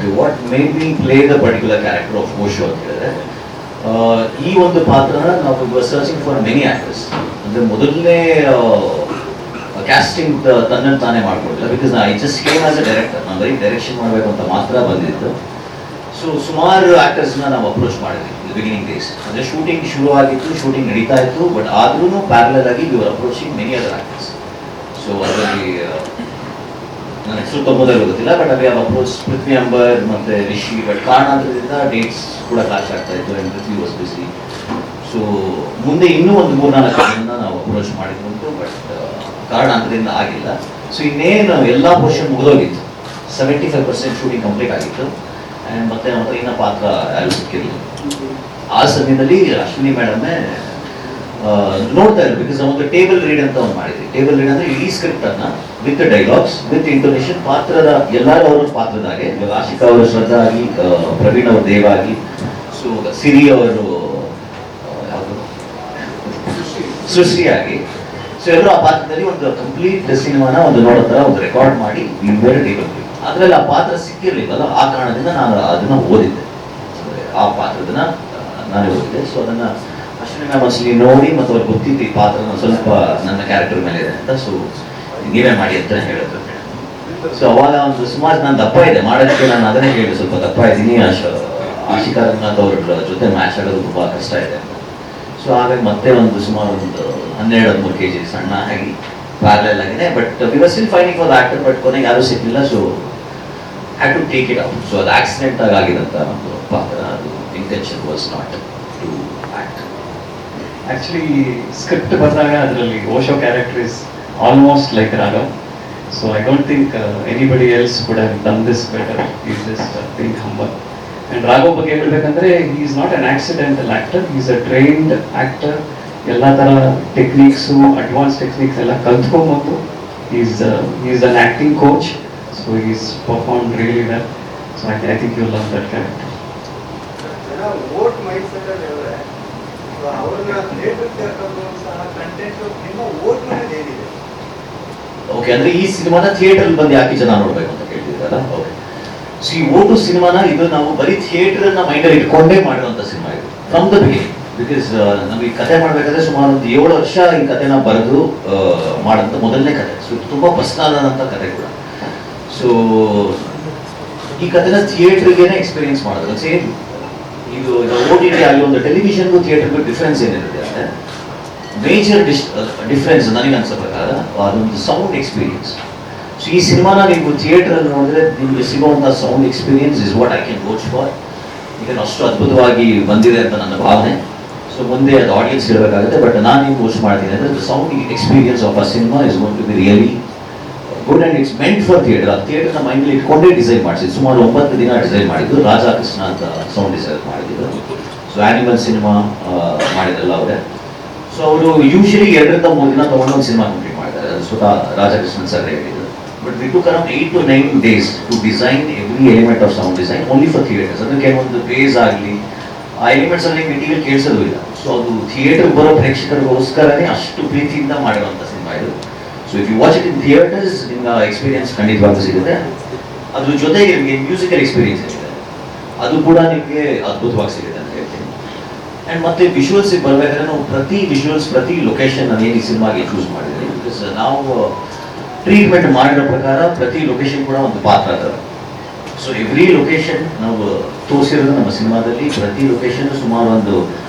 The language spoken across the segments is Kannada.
Okay, what made me play the particular character of Osho ಅಂತ ಹೇಳಿದ್ರೆ ಈ ಒಂದು ಪಾತ್ರನ ನಾವು ಸರ್ಚಿಂಗ್ ಫಾರ್ ಮೆನಿ ಆಕ್ಟರ್ಸ್. ಅಂದರೆ ಮೊದಲನೇ ಕ್ಯಾಸ್ಟಿಂಗ್ ತನ್ನನ್ನು ತಾನೇ ಮಾಡ್ಕೊಂಡಿಲ್ಲ, because I just came as a director. ನಾನು ಬರೀ ಡೈರೆಕ್ಷನ್ ಮಾಡಬೇಕು ಅಂತ ಮಾತ್ರ ಬಂದಿದ್ದು. ಸೊ ಸುಮಾರು ಆ್ಯಕ್ಟರ್ಸ್ನ ನಾವು ಅಪ್ರೋಚ್ ಮಾಡಿದ್ವಿ ಬಿಗಿನಿಂಗ್ ಡೇಸ್. ಅಂದರೆ ಶೂಟಿಂಗ್ ಶುರು ಆಗಿತ್ತು, ಶೂಟಿಂಗ್ ನಡೀತಾ ಇತ್ತು, ಬಟ್ ಆದ್ರೂ ಪ್ಯಾರಲಲ್ ಆಗಿ we are approaching many other actors. So ಅದರಲ್ಲಿ ನನ್ನ ಹೆಸರು ತೊಂಬುದಲ್ಲೂ ಗೊತ್ತಿಲ್ಲ, ಬಟ್ ಅದೇ ಅಪ್ರೋಚ್ ಪೃಥ್ವಿ ಅಂಬರ್ ಮತ್ತು ರಿಷಿ. ಬಟ್ ಕಾರಣಾಂತರದಿಂದ ಡೇಟ್ಸ್ ಕೂಡ ಕ್ಲಾಶ್ ಆಗ್ತಾ ಇತ್ತು and Prithvi was busy. So ಮುಂದೆ ಇನ್ನೂ ಒಂದು 3-4 ಜನರನ್ನ ನಾವು ಅಪ್ರೋಚ್ ಮಾಡಿದ್ದು, ಬಟ್ ಕಾರಣಾಂತರದಿಂದ ಆಗಿಲ್ಲ. ಸೊ ಇನ್ನೇನು ಎಲ್ಲ ಪೋರ್ಷನ್ ಮುಗಿದೋಗಿತ್ತು, 75% ಶೂಟಿಂಗ್ ಕಂಪ್ಲೀಟ್ ಆಗಿತ್ತು. ಆ್ಯಂಡ್ ಮತ್ತೆ ನಮ್ಮ ಹತ್ರ ಇನ್ನೂ ಪಾತ್ರ ಯಾರು ಸಿಕ್ಕಿರಲಿಲ್ಲ. ಆ ಸಮಯದಲ್ಲಿ ಅಶ್ವಿನಿ ಮೇಡಮ್ನೇ ನೋಡ್ತಾ ಇದ್ರು, ಬಿಕಾಸ್ ಒಂದು ಟೇಬಲ್ ರೀಡ್ ಅಂತ ಒಂದು ಮಾಡಿದ್ವಿ. ಟೇಬಲ್ ರೀಡ್ ಅಂದರೆ ಇಡೀ ಸ್ಕ್ರಿಪ್ಟನ್ನು ವಿತ್ ಡೈಲಾಗ್ಸ್ ವಿತ್ ಇಂಟೋನೇಷನ್ ಪಾತ್ರದ ಎಲ್ಲರೂ ಅವ್ರ ಪಾತ್ರದಾಗೆ, ಇವಾಗ ಆಶಿಕಾ ಅವರು ಶ್ರದ್ಧಾ ಆಗಿ, ಪ್ರವೀಣ್ ಅವರು ದೇವ ಆಗಿ, ಸೊ ಸಿರಿ ಅವರು ಯಾವುದು ಸೃಷ್ಟಿಯಾಗಿ, ಸೊ ಎಲ್ಲರೂ ಆ ಪಾತ್ರದಲ್ಲಿ ಒಂದು ಕಂಪ್ಲೀಟ್ ಸಿನಿಮಾನ ಒಂದು ನೋಡೋ ಥರ ಒಂದು ರೆಕಾರ್ಡ್ ಮಾಡಿ ಬೇರೆ ಟೇಬಲ್. ಅದರಲ್ಲಿ ಆ ಪಾತ್ರ ಸಿಕ್ಕಿರಲಿಲ್ಲಲ್ಲ, ಆ ಕಾರಣದಿಂದ ನಾನು ಅದನ್ನು ಓದಿದ್ದೆ, ಆ ಪಾತ್ರದನ್ನ ನಾನೇ ಓದಿದ್ದೆ. ಸೊ ಅದನ್ನು ಅಶ್ವಿನಿ ಮ್ಯಾಮ್ ಅಸಲಿ ನೋಡಿ ಮತ್ತು ಅವ್ರಿಗೆ ಗೊತ್ತಿತ್ತು ಈ ಪಾತ್ರನ ಸ್ವಲ್ಪ ನನ್ನ ಕ್ಯಾರೆಕ್ಟರ್ ಮೇಲೆ ಇದೆ ಅಂತ. ಸೊ ನೀವೇ ಮಾಡಿ ಅಂತ ಹೇಳಿದ್ರು. ಸೊ ಅವಾಗ ಒಂದು ಸುಮಾರು ನಾನು ದಪ್ಪ ಇದೆ ಮಾಡೋದಕ್ಕೆ, ನಾನು ಅದನ್ನೇ ಹೇಳಿದೆ, ಸ್ವಲ್ಪ ದಪ್ಪ ಇದ್ದೀನಿ, ಆಶಿಕಾ ರಂಗನಾಥ್ ಅವ್ರ ಜೊತೆ ಮ್ಯಾಚ್ ಆಗೋದು ತುಂಬ ಕಷ್ಟ ಇದೆ ಅಂತ. ಸೊ ಹಾಗಾಗಿ ಮತ್ತೆ ಒಂದು ಸುಮಾರು ಒಂದು 12-13 kg ಸಣ್ಣ ಆಗಿ ಪ್ಯಾರಲಲ್ ಆಗಿದೆ. But we was still fighting for the actor, but ಕೊನೆಗೆ ಯಾರೂ ಸಿಕ್ಕಿಲ್ಲ. So had to take it out. So ಅದು ಆಕ್ಸಿಡೆಂಟ್ ಆಗಿದಂಥ ಒಂದು ಪಾತ್ರ, ಅದು intention was not to act. Actually script ಬಂದಾಗ ಅದರಲ್ಲಿ Osho character is almost like Raghav. So I don't think anybody else could have done this better. Is just think humble. And Raghav ಬಗ್ಗೆ ಹೇಳಬೇಕಂದ್ರೆ he is not an accidental actor, is a trained actor. ಎಲ್ಲ ಥರ ಟೆಕ್ನಿಕ್ಸು, ಅಡ್ವಾನ್ಸ್ ಟೆಕ್ನಿಕ್ಸ್ ಎಲ್ಲ ಕಲ್ತ್ಕೊಂಬಂದು is an acting coach. So is perform really well. So I think you love that character. Okay, ಅಂದರೆ ಈ ಸಿನಿಮಾನ ಥಿಯೇಟರ್ ಬಂದು ಯಾಕೆ ಜನ ನೋಡ್ಬೇಕು ಅಂತ ಕೇಳ್ತಿದ್ರಲ್ಲ. ಓಕೆ, ಸೊ ಈ ಓಟು ಸಿನಿಮಾನ ಇದು ನಾವು ಬರೀ ಥಿಯೇಟರ್ನ ಮೈಂಡಲ್ಲಿ ಇಟ್ಕೊಂಡೇ ಮಾಡಿರುವಂಥ ಸಿನಿಮಾ ಇದು ಫ್ರಮ್ ದ ಬಿಗಿನಿಂಗ್. ಬಿಕಾಸ್ ನಮಗೆ ಈ ಕತೆ ಮಾಡಬೇಕಾದ್ರೆ ಸುಮಾರು ಒಂದು 7 ವರ್ಷ ಈ ಕತೆನ ಬರೆದು ಮಾಡೋಂಥ ಮೊದಲನೇ ಕತೆ. ಸೊ ಇದು ತುಂಬ ಪರ್ಸನಲ್ ಆದಂಥ ಕತೆ ಕೂಡ. ಸೊ ಈ ಕತೆನ ಥಿಯೇಟ್ರಿಗೇನೆ ಎಕ್ಸ್ಪೀರಿಯನ್ಸ್ ಮಾಡೋದು ಸೇಮ್. ಇದು OTT ಆಗಲಿ ಒಂದು ಟೆಲಿವಿಷನ್ಗೂ ಥಿಯೇಟರ್ಗೂ ಡಿಫ್ರೆನ್ಸ್ ಏನಿರುತ್ತೆ ಅಂದರೆ ಮೇಜರ್ ಡಿಫ್ರೆನ್ಸ್ ನನಗೆ ಅನ್ಸೋ ಪ್ರಕಾರ ಅದೊಂದು ಸೌಂಡ್ ಎಕ್ಸ್ಪೀರಿಯನ್ಸ್. ಸೊ ಈ ಸಿನಿಮಾನ ನೀವು ಥಿಯೇಟ್ರಲ್ಲಿ ನೋಡಿದ್ರೆ ನಿಮಗೆ ಸಿಗುವಂಥ sound experience is what I can vouch for. ಈಗ ಅಷ್ಟು ಅದ್ಭುತವಾಗಿ ಬಂದಿದೆ ಅಂತ ನನ್ನ ಭಾವನೆ. ಸೊ ಮುಂದೆ ಅದು ಆಡಿಯನ್ಸ್ ಇರಬೇಕಾಗುತ್ತೆ. ಬಟ್ ನಾನು ಏನು ವೋಚ್ ಮಾಡ್ತೀನಿ ಅಂದರೆ the sound experience of a cinema is going to be really good and it's meant for theatre. ಆ ಥಿಯೇಟರ್ನ ಮೈಂಡಲ್ಲಿ ಇಟ್ಕೊಂಡೇ ಡಿಸೈನ್ ಮಾಡಿಸಿದ್ದು. ಸುಮಾರು 9 ದಿನ ಡಿಸೈನ್ ಮಾಡಿದ್ದು. ರಾಜಾ ಕೃಷ್ಣ ಅಂತ ಸೌಂಡ್ ಡಿಸೈನ್ ಮಾಡಿದ್ದು. ಸೊ ಆ್ಯನಿಮಲ್ ಸಿನಿಮಾ ಮಾಡಿದ್ರಲ್ಲ ಅವರೇ. ಸೊ ಅವರು ಯೂಶಲಿ 2-3 ದಿನ ತೊಗೊಂಡು ಒಂದು ಸಿನಿಮಾ ಕಂಪ್ಲೀಟ್ ಮಾಡ್ತಾರೆ. ಅದು ಸ್ವತಃ ರಾಜಕೃಷ್ಣನ್ ಸರ್ ಹೇಳಿದ್ದು. But we took around 8 to 9 days to design every element of sound design only for theatres. ಅದಕ್ಕೆ ಕೆಲವೊಂದು ಬೇಸ್ ಆಗಲಿ ಆ ಎಲಿಮೆಂಟ್ಸ್ ಅಲ್ಲಿ ಮೆಟೀರಿಯಲ್ ಕೇಳಿಸೋದು ಇಲ್ಲ. ಸೊ ಅದು ಥಿಯೇಟರ್ ಬರೋ ಪ್ರೇಕ್ಷಕರಿಗೋಸ್ಕರನೇ ಅಷ್ಟು ಪ್ರೀತಿಯಿಂದ ಮಾಡಿರುವಂಥ ಸಿನಿಮಾ ಇದು. So if you watch it in theatres ನಿಮ್ಗೆ ಎಕ್ಸ್ಪೀರಿಯನ್ಸ್ ಖಂಡಿತವಾಗ್ಲೂ ಸಿಗುತ್ತೆ. ಅದ್ರ ಜೊತೆಗೆ ನಿಮಗೆ ಮ್ಯೂಸಿಕಲ್ ಎಕ್ಸ್ಪೀರಿಯನ್ಸ್ ಇದೆ, ಅದು ಕೂಡ ನಿಮಗೆ ಅದ್ಭುತವಾಗಿ ಸಿಗುತ್ತೆ ಅಂತ ಹೇಳ್ತೀನಿ. ಆ್ಯಂಡ್ ಮತ್ತೆ ವಿಜುವಲ್ಸಿಗೆ ಬರಬೇಕಾದ್ರೆ ನಾವು ಪ್ರತಿ ವಿಜುವಲ್ಸ್, ಪ್ರತಿ ಲೊಕೇಶನ್ ನಾನು ಏನು ಈ ಸಿನಿಮಾಗೆ ಚೂಸ್ ಮಾಡಿದ್ದೀನಿ. ಬಿಕಾಸ್ ನಾವು ಟ್ರೀಟ್ಮೆಂಟ್ ಮಾಡಿರೋ ಪ್ರಕಾರ ಪ್ರತಿ ಲೊಕೇಶನ್ ಕೂಡ ಒಂದು ಪಾತ್ರ ಅದ. ಸೊ ಎವ್ರಿ ಲೊಕೇಶನ್ ನಾವು ತೋರಿಸಿರೋದು ನಮ್ಮ ಸಿನಿಮಾದಲ್ಲಿ. ಪ್ರತಿ ಲೊಕೇಶನ್ ಸುಮಾರು ಒಂದು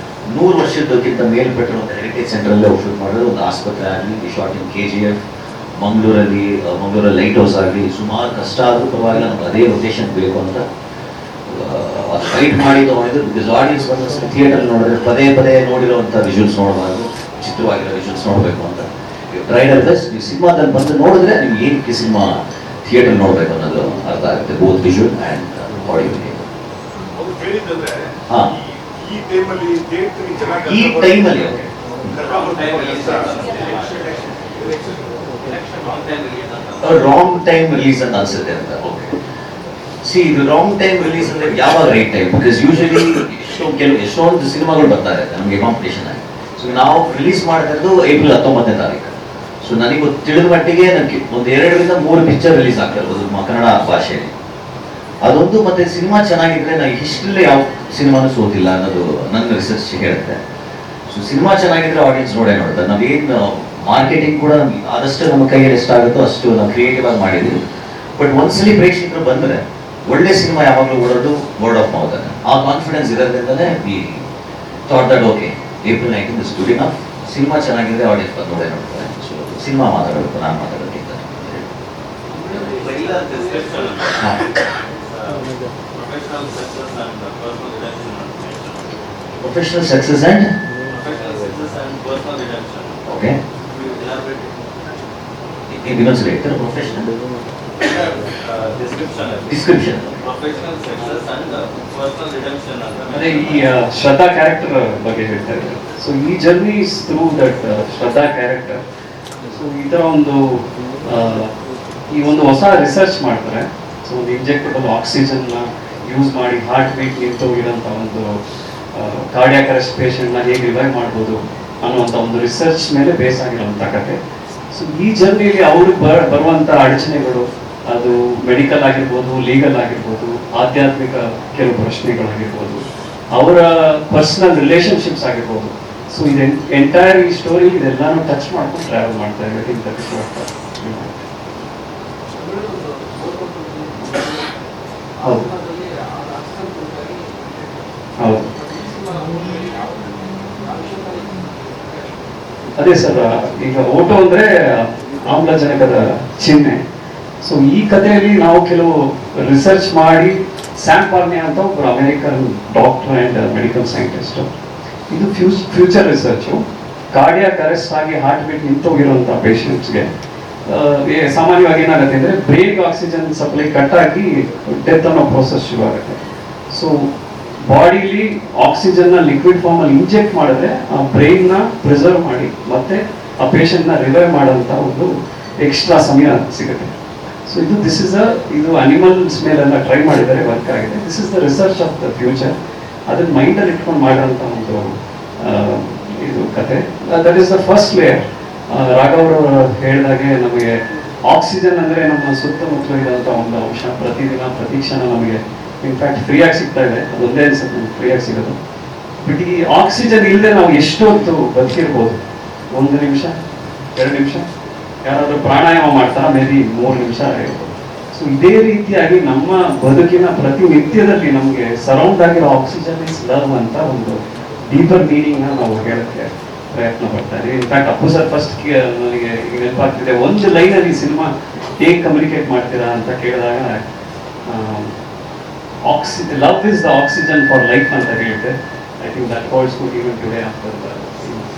100 ವರ್ಷದಕ್ಕಿಂತ ಮೇಲ್ಪಟ್ಟಿರುವಂಥ ಹೆರಿಟೇಜ್ ಸೆಂಟ್ರಲ್ಲೇ ಶೂಟ್ ಮಾಡಿರೋದು. ಒಂದು ಆಸ್ಪತ್ರೆ ಆಗಲಿ, ಶಾರ್ಟ್ ಇನ್ KGF, ಮಂಗಳೂರಲ್ಲಿ ಲೈಟ್ ಹೌಸ್ ಆಗಲಿ, ಸುಮಾರು ಕಷ್ಟ ಆದರೂ ಪರವಾಗಿಲ್ಲ ನಮ್ಗೆ ಅದೇ ಲೊಕೇಶನ್ ಬೇಕು ಅಂತ ಅದು ಫೈಟ್ ಮಾಡಿ ತೊಗೊಂಡಿದ್ದು. ಬಿಕಾಸ್ ಆಡಿಯನ್ಸ್ ಬಂದ ಥಿಯೇಟರ್ ನೋಡಿದ್ರೆ ಪದೇ ಪದೇ ನೋಡಿರೋವಂಥ ವಿಜುವಲ್ಸ್ ನೋಡಬಾರ್ದು, ಚಿತ್ರವಾಗಿರೋ ವಿಜುವಲ್ಸ್ ನೋಡಬೇಕು ಅಂತ ಟ್ರೈಲರ್ ಪ್ಲಸ್ ಈ ಸಿನಿಮಾದಲ್ಲಿ ಬಂದು ನೋಡಿದ್ರೆ ನಿಮ್ಗೆ ಏನಕ್ಕೆ ಸಿನಿಮಾ ಥಿಯೇಟರ್ ನೋಡಬೇಕು ಅನ್ನೋದು ಅರ್ಥ ಆಗುತ್ತೆ, ಬೋತ್ ವಿಜುವಲ್ ಆ್ಯಂಡ್ ಆಡಿಯೋ. ಹಾಂ, ಈ ಟೈಮಲ್ಲಿ ರಾಂಗ್ ಟೈಮ್ ರಿಲೀಸ್ ಅಂತ ಅನ್ಸುತ್ತೆ ಅಂತ. ಸಿ ಇದು ರಾಂಗ್ ಟೈಮ್ ರಿಲೀಸ್ ಅಂದ್ರೆ ಯಾವಾಗ ರೈಟ್ ಟೈಮ್? ಬಿಕಾಸ್ ಯೂಶಲಿ ಎಷ್ಟೊಂದು ಸಿನಿಮಾಗಳು ಬರ್ತಾ ಇರುತ್ತೆ ನಮಗೆ ಕಾಂಪಿಟೇಷನ್ ಆಗಿ. ಸೊ ನಾವು ರಿಲೀಸ್ ಮಾಡ್ತಿರೋದು ಏಪ್ರಿಲ್ 19ನೇ ತಾರೀಕು. ಸೊ ನನಗೆ ತಿಳಿದ ಮಟ್ಟಿಗೆ ನನಗೆ ಒಂದು 2 ರಿಂದ 3 ಪಿಕ್ಚರ್ ರಿಲೀಸ್ ಆಗ್ತಾ ಇರ್ಬೋದು ಕನ್ನಡ ಭಾಷೆಯಲ್ಲಿ. ಅದೊಂದು, ಮತ್ತೆ ಸಿನಿಮಾ ಚೆನ್ನಾಗಿದ್ರೆ ನಾವು ಹಿಸ್ಟ್ರಿಲಿ ಯಾವ ಸಿನಿಮಾನು ಸೋತಿಲ್ಲ ಅನ್ನೋದು ನನ್ನ ರಿಸರ್ಚ್ ಹೇಳುತ್ತೆ. ಸೊ ಸಿನಿಮಾ ಚೆನ್ನಾಗಿದ್ರೆ ಆಡಿಯನ್ಸ್ ನೋಡೇ ನೋಡ್ತಾರೆ. ನಾವೇನು ಮಾರ್ಕೆಟಿಂಗ್ ಕೂಡ ಆದಷ್ಟು ನಮ್ಮ ಕೈಯಲ್ಲಿ ಎಷ್ಟಾಗುತ್ತೋ ಅಷ್ಟು ನಾವು ಕ್ರಿಯೇಟಿವ್ ಆಗಿ ಮಾಡಿದ್ವಿ. ಬಟ್ ಒಂದ್ಸಲಿ ಪ್ರೇಕ್ಷಕರು ಬಂದರೆ ಒಳ್ಳೆ ಸಿನಿಮಾ ಯಾವಾಗಲೂ ಓಡೋದು ವರ್ಡ್ ಆಫ್ ಮೌತ್. ಆ ಕಾನ್ಫಿಡೆನ್ಸ್ ಇರೋದ್ರಿಂದಲೇ we thought that okay April 19 is good enough. Cinema ಚೆನ್ನಾಗಿದ್ರೆ ಆಡಿಯನ್ಸ್ ಬಂದು ನೋಡೇ ನೋಡ್ತಾರೆ. ಸೊ ಸಿನಿಮಾ ಮಾತಾಡಬೇಕು, ನಾನು ಮಾತಾಡೋದಕ್ಕಿಂತ. ಪ್ರೊಫೆಷನಲ್ ಸಕ್ಸಸ್ ಆ್ಯಂಡ್ ಓಕೆ ಇನ್ನೊಂದ್ಸಲ ಹೇಳ್ತಾರೆ. ಪ್ರೊಫೆಷನಲ್ ಡಿಸ್ಕ್ರಿಪ್ಷನ್ ಅದೇ ಈ ಶ್ರದ್ಧಾ ಕ್ಯಾರೆಕ್ಟರ್ ಬಗ್ಗೆ ಹೇಳ್ತಾ ಇದ್ದಾರೆ. ಸೊ ಈ journey is through that Shraddha character. So ಈ ಥರ ಒಂದು ಈ ಒಂದು ಹೊಸ ರಿಸರ್ಚ್ ಮಾಡ್ತಾರೆ. ಸೊ ಒಂದು ಇಂಜೆಕ್ಟಬಲ್ ಆಕ್ಸಿಜನ್ನ ಯೂಸ್ ಮಾಡಿ ಹಾರ್ಟ್ ಬೀಟ್ ನಿಂತೋಗಿರೋಂಥ ಒಂದು ಕಾರ್ಡಿಯಾಕ್ ಅರೆಸ್ಟ್ ಪೇಷಂಟ್ನ ಹೇಗೆ ರಿವೈವ್ ಮಾಡ್ಬೋದು ಅನ್ನುವಂಥ ಒಂದು ರಿಸರ್ಚ್ ಮೇಲೆ ಬೇಸ್ ಆಗಿರೋಂಥ ಕತೆ. ಸೊ ಈ ಜರ್ನಿಯಲ್ಲಿ ಅವ್ರಿಗೆ ಬರುವಂಥ ಅಡಚಣೆಗಳು, ಅದು ಮೆಡಿಕಲ್ ಆಗಿರ್ಬೋದು, ಲೀಗಲ್ ಆಗಿರ್ಬೋದು, ಆಧ್ಯಾತ್ಮಿಕ ಕೆಲವು ಪ್ರಶ್ನೆಗಳಾಗಿರ್ಬೋದು, ಅವರ ಪರ್ಸನಲ್ ರಿಲೇಷನ್ಶಿಪ್ಸ್ ಆಗಿರ್ಬೋದು. ಸೊ ಇದು ಎಂಟೈರ್ ಈ ಸ್ಟೋರಿ ಇದೆಲ್ಲಾನು ಟಚ್ ಮಾಡ್ಕೊಂಡು ಟ್ರಾವೆಲ್ ಮಾಡ್ತಾ ಇದ್ದಾರೆ ಇಂಥ ಹೌದು ಹೌದು ಅದೇ ಸರ್, ಈಗ ಓಟೋ ಅಂದ್ರೆ ಆಮ್ಲಜನಕದ ಚಿಹ್ನೆ. ಸೊ ಈ ಕಥೆಯಲ್ಲಿ ನಾವು ಕೆಲವು ರಿಸರ್ಚ್ ಮಾಡಿ ಸ್ಯಾಮ್ ಪಾರ್ನಿಯಾ ಅಂತ ಒಬ್ಬರು American doctor and medical scientist, ಇದು ಫ್ಯೂಚರ್ ರಿಸರ್ಚು. ಕಾರ್ಡಿಯಾಕ್ ಅರೆಸ್ಟ್ ಆಗಿ ಹಾರ್ಟ್ ಬೀಟ್ ನಿಂತೋಗಿರುವಂಥ ಪೇಷಂಟ್ಸ್ಗೆ ಸಾಮಾನ್ಯವಾಗಿ ಏನಾಗುತ್ತೆ ಅಂದರೆ ಬ್ರೈನ್ಗೆ ಆಕ್ಸಿಜನ್ ಸಪ್ಲೈ ಕಟ್ ಆಗಿ ಡೆತ್ ಅನ್ನೋ ಪ್ರೋಸೆಸ್ ಶುರು ಆಗುತ್ತೆ. ಸೊ ಬಾಡಿಲಿ ಆಕ್ಸಿಜನ್ನ ಲಿಕ್ವಿಡ್ ಫಾರ್ಮಲ್ಲಿ ಇಂಜೆಕ್ಟ್ ಮಾಡಿದ್ರೆ ಆ ಬ್ರೈನ್ನ ಪ್ರಿಸರ್ವ್ ಮಾಡಿ ಮತ್ತೆ ಆ ಪೇಷಂಟ್ನ ರಿವೈವ್ ಮಾಡೋಂಥ ಒಂದು ಎಕ್ಸ್ಟ್ರಾ ಸಮಯ ಸಿಗುತ್ತೆ. ಸೊ ಇದು ಅನಿಮಲ್ಸ್ ಮೇಲೆಲ್ಲ ಟ್ರೈ ಮಾಡಿದ್ದಾರೆ, ವರ್ಕ್ ಆಗಿದೆ. This is the research of the future. ಅದನ್ನು ಮೈಂಡಲ್ಲಿ ಇಟ್ಕೊಂಡು ಮಾಡಿರೋಂಥ ಒಂದು ಇದು ಕತೆ. That is the first layer. Raghav ಅವರು ಹೇಳಿದಾಗೆ ನಮಗೆ ಆಕ್ಸಿಜನ್ ಅಂದರೆ ನಮ್ಮ ಸುತ್ತಮುತ್ತಲು ಇರೋಂಥ ಒಂದು ಅಂಶ. ಪ್ರತಿದಿನ ಪ್ರತಿ ಕ್ಷಣ ನಮಗೆ ಇನ್ಫ್ಯಾಕ್ಟ್ ಫ್ರೀಯಾಗಿ ಸಿಗ್ತಾ ಇದೆ. ಅದೊಂದೇ ಅನ್ಸುತ್ತೆ ನಮ್ಗೆ ಫ್ರೀಯಾಗಿ ಸಿಗೋದು. ಬಟ್ ಈ ಆಕ್ಸಿಜನ್ ಇಲ್ಲದೆ ನಾವು ಎಷ್ಟು ಹೊತ್ತು ಬದುಕಿರ್ಬೋದು? 1 ನಿಮಿಷ, 2 ನಿಮಿಷ. ಯಾರಾದರೂ ಪ್ರಾಣಾಯಾಮ ಮಾಡ್ತಾರ ಮೇ ಬಿ 3 ನಿಮಿಷ ಇರ್ಬೋದು. ಸೊ ಇದೇ ರೀತಿಯಾಗಿ ನಮ್ಮ ಬದುಕಿನ ಪ್ರತಿನಿತ್ಯದಲ್ಲಿ ನಮಗೆ ಸರೌಂಡ್ ಆಗಿರೋ ಆಕ್ಸಿಜನ್ ಇಸ್ ಲವ್ ಅಂತ ಒಂದು ಡೀಪರ್ ಮೀನಿಂಗ್ನ ನಾವು ಹೇಳಕ್ಕೆ ಪ್ರಯತ್ನ ಪಡ್ತಾರೆ. ಇನ್ಫ್ಯಾಕ್ಟ್ ಅಪ್ಪು ಸರ್ ಫಸ್ಟ್ ನನಗೆ ಈಗ ನೆನಪಾಗ್ತಿದೆ, ಒಂದು ಲೈನಲ್ಲಿ ಸಿನಿಮಾ ಹೇಗೆ ಕಮ್ಯುನಿಕೇಟ್ ಮಾಡ್ತೀರಾ ಅಂತ ಕೇಳಿದಾಗ love is the oxygen for life ಅಂತ ಹೇಳಿದೆ. I think that holds good even today after the